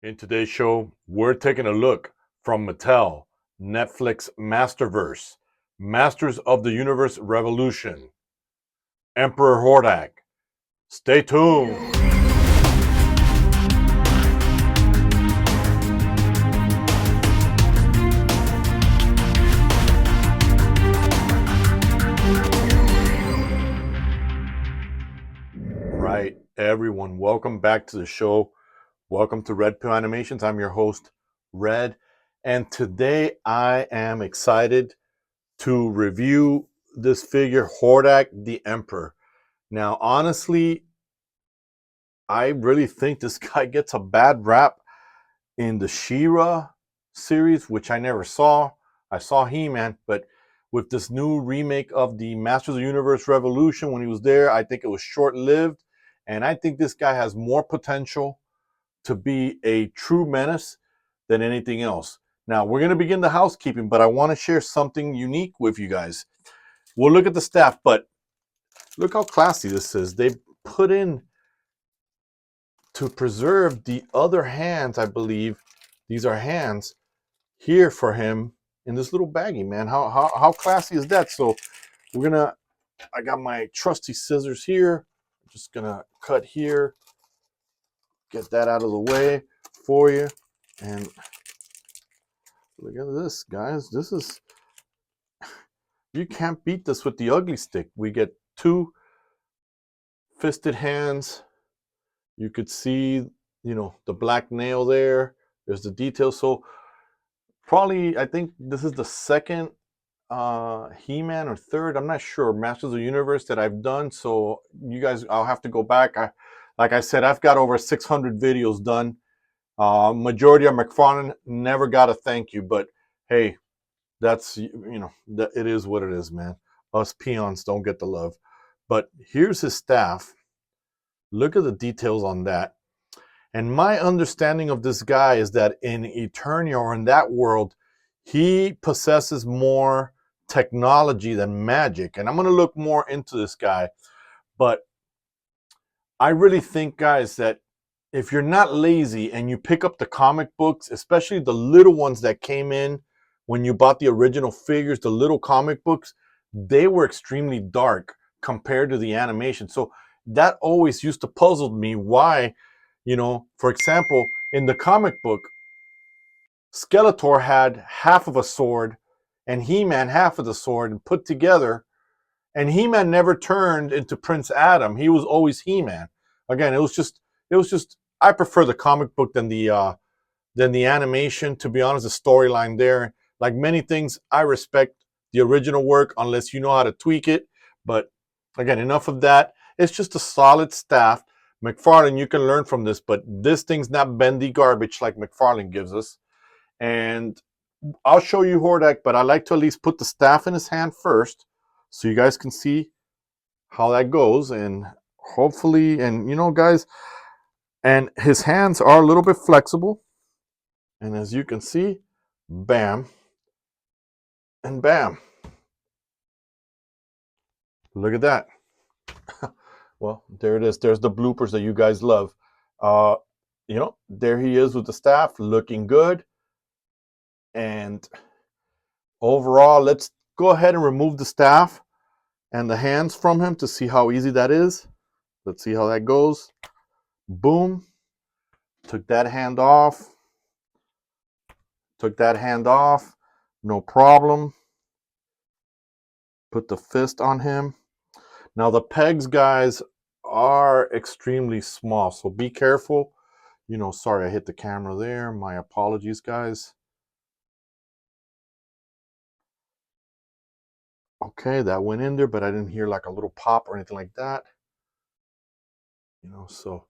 In today's show, we're taking a look from Mattel, Netflix Masterverse, Masters of the Universe Revolution, Emperor Hordak. Stay tuned. Right, everyone, welcome back to the show. Welcome to R.P.Animations. I'm your host, Red, and today I am excited to review this figure, Hordak the Emperor. Now, honestly, I really think this guy gets a bad rap in the She-Ra series, which I never saw. I saw He-Man, but with this new remake of the Masters of the Universe Revolution, when he was there, I think it was short-lived. And I think this guy has more potential to be a true menace than anything else. Now, we're going to begin the housekeeping, but I want to share something unique with you guys. We'll look at the staff, but look how classy this is. They put in, to preserve the other hands, I believe, these are hands here for him in this little baggie, man. How classy is that? So we're gonna, I got my trusty scissors here. I'm just gonna cut here, get that out of the way for you. And look at this, guys. This is, you can't beat this with the ugly stick. We get two fisted hands. You could see, the black nail there. There's the detail. So probably, I think this is the second He-Man or third, I'm not sure, Masters of the Universe that I've done. So you guys, I'll have to go back. Like I said, I've got over 600 videos done. Majority of Mcfarlane never got a thank you, but hey, that's, it is what it is, man. Us peons don't get the love. But here's his staff. Look at the details on that. And my understanding of this guy is that in Eternia, or in that world, he possesses more technology than magic. And I'm going to look more into this guy. But I really think, guys, that if you're not lazy and you pick up the comic books, especially the little ones that came in when you bought the original figures, the little comic books, they were extremely dark compared to the animation. So that always used to puzzle me why, for example, in the comic book, Skeletor had half of a sword and He-Man half of the sword and put together, and He-Man never turned into Prince Adam. He was always He-Man. Again, it was just I prefer the comic book than the animation, to be honest. The storyline there, like many things, I respect the original work unless you know how to tweak it. But again, enough of that. It's just a solid staff. Mcfarlane, you can learn from this, but this thing's not bendy garbage like Mcfarlane gives us. And I'll show you Hordak, but I like to at least put the staff in his hand first so you guys can see how that goes. And hopefully, and guys, and his hands are a little bit flexible. And as you can see, bam and bam. Look at that. Well, there it is. There's the bloopers that you guys love. There he is with the staff, looking good. And overall, let's go ahead and remove the staff and the hands from him to see how easy that is. Let's see how that goes. Boom. Took that hand off. Took that hand off. No problem. Put the fist on him. Now the pegs, guys, are extremely small, so be careful. Sorry I hit the camera there. My apologies, guys. Okay, that went in there, but I didn't hear like a little pop or anything like that. So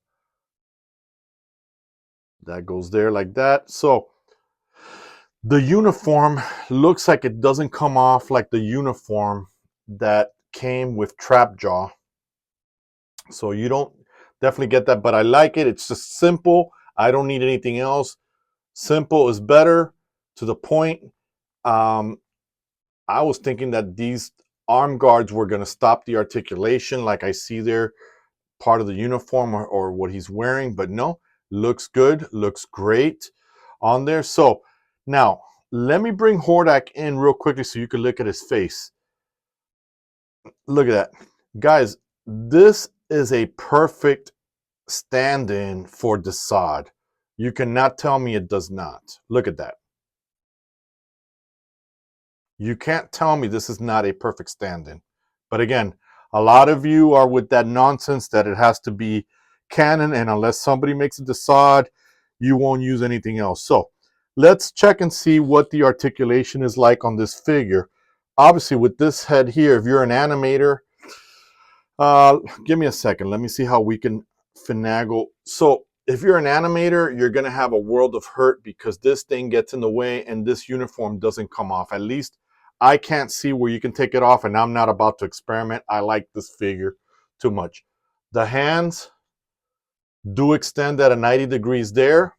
that goes there like that. So the uniform looks like it doesn't come off like the uniform that came with Trapjaw. So you don't definitely get that, but I like it. It's just simple. I don't need anything else. Simple is better, to the point. I was thinking that these arm guards were going to stop the articulation like I see there, part of the uniform or what he's wearing, but no, Looks good, looks great on there. So now let me bring Hordak in real quickly so you can look at his face. Look at that. Guys, this is a perfect stand-in for Desaad. You cannot tell me it does not. Look at that. You can't tell me this is not a perfect stand-in. But again, a lot of you are with that nonsense that it has to be canon, and unless somebody makes a Desaad, you won't use anything else. So let's check and see what the articulation is like on this figure. Obviously, with this head here, if you're an animator, give me a second. Let me see how we can finagle. So if you're an animator, you're going to have a world of hurt because this thing gets in the way and this uniform doesn't come off. At least I can't see where you can take it off, and I'm not about to experiment. I like this figure too much. The hands do extend at a 90 degrees there.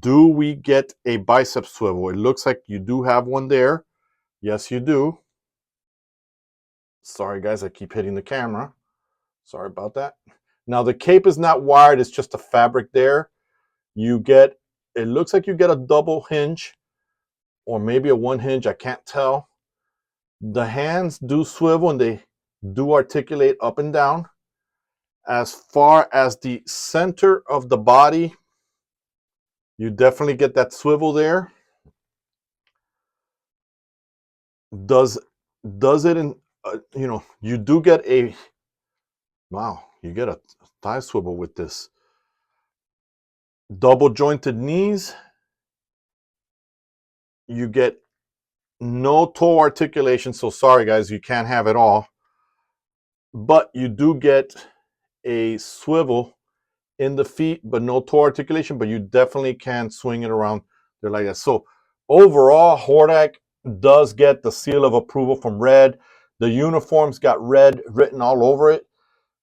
Do we get a bicep swivel? It looks like you do have one there. Yes, you do. Sorry, guys, I keep hitting the camera. Sorry about that. Now, the cape is not wired. It's just a fabric there. You get, it looks like you get a double hinge or maybe a one hinge. I can't tell. The hands do swivel and they do articulate up and down. As far as the center of the body, you definitely get that swivel there. Does it in, you do get a, wow, you get a thigh swivel with this. Double jointed knees. You get no toe articulation, so sorry guys, you can't have it all. But you do get a swivel in the feet, but no toe articulation, but you definitely can swing it around there like that. So overall, Hordak does get the seal of approval from Red. The uniform's got Red written all over it.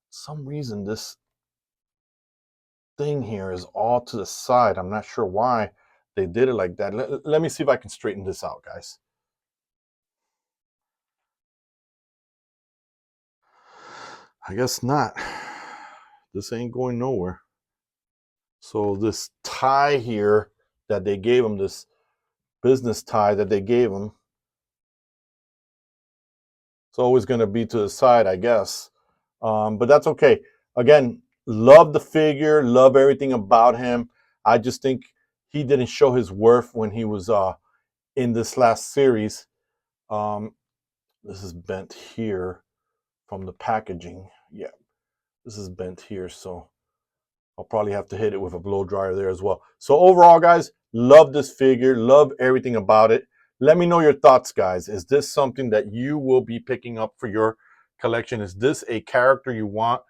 For some reason, this thing here is all to the side. I'm not sure why they did it like that. Let me see if I can straighten this out, guys. I guess not. This ain't going nowhere. So this tie here that they gave him, this business tie that they gave him, it's always going to be to the side, I guess. But that's okay. Again, love the figure, love everything about him. I just think he didn't show his worth when he was in this last series. This is bent here from the packaging. Yeah, this is bent here, so I'll probably have to hit it with a blow dryer there as well. So overall, guys, love this figure, love everything about it. Let me know your thoughts, guys. Is this something that you will be picking up for your collection? Is this a character you want?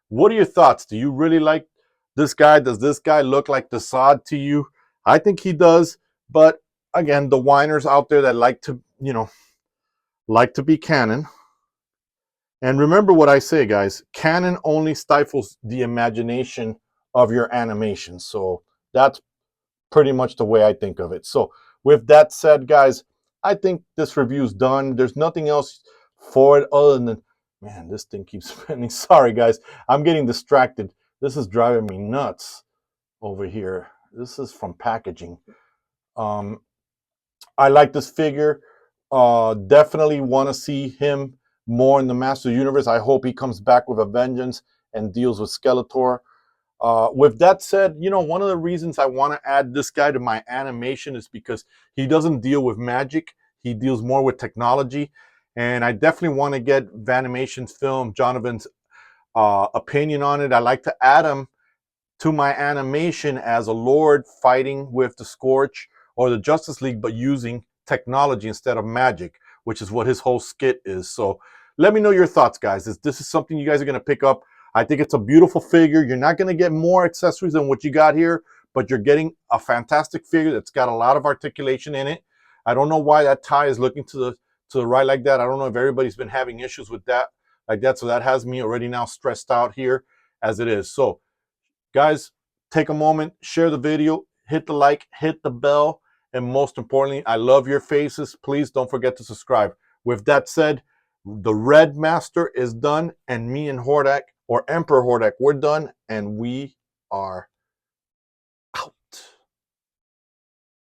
What are your thoughts? Do you really like this guy? Does this guy look like Desaad to you? I think he does. But again, the whiners out there that like to, like to be canon. And remember what I say, guys, canon only stifles the imagination of your animation. So that's pretty much the way I think of it. So with that said, guys, I think this review's done. There's nothing else for it other than, man, this thing keeps spinning. Sorry, guys, I'm getting distracted. This is driving me nuts over here. This is from packaging. I like this figure. Definitely want to see him more in the Master Universe. I hope he comes back with a vengeance and deals with Skeletor. With that said, one of the reasons I want to add this guy to my animation is because he doesn't deal with magic. He deals more with technology. And I definitely want to get Vanimation's film, Jonathan's opinion on it. I like to add him to my animation as a lord fighting with the Scorch or the Justice League, but using technology instead of magic, which is what his whole skit is. So let me know your thoughts, guys. This is something you guys are going to pick up. I think it's a beautiful figure. You're not going to get more accessories than what you got here, but you're getting a fantastic figure that's got a lot of articulation in it. I don't know why that tie is looking to the right like that. I don't know if everybody's been having issues with that like that. So that has me already now stressed out here as it is. So guys, take a moment, share the video, hit the like, hit the bell, and most importantly, I love your faces. Please don't forget to subscribe. With that said, the Red Master is done, and me and Hordak, or Emperor Hordak, we're done, and we are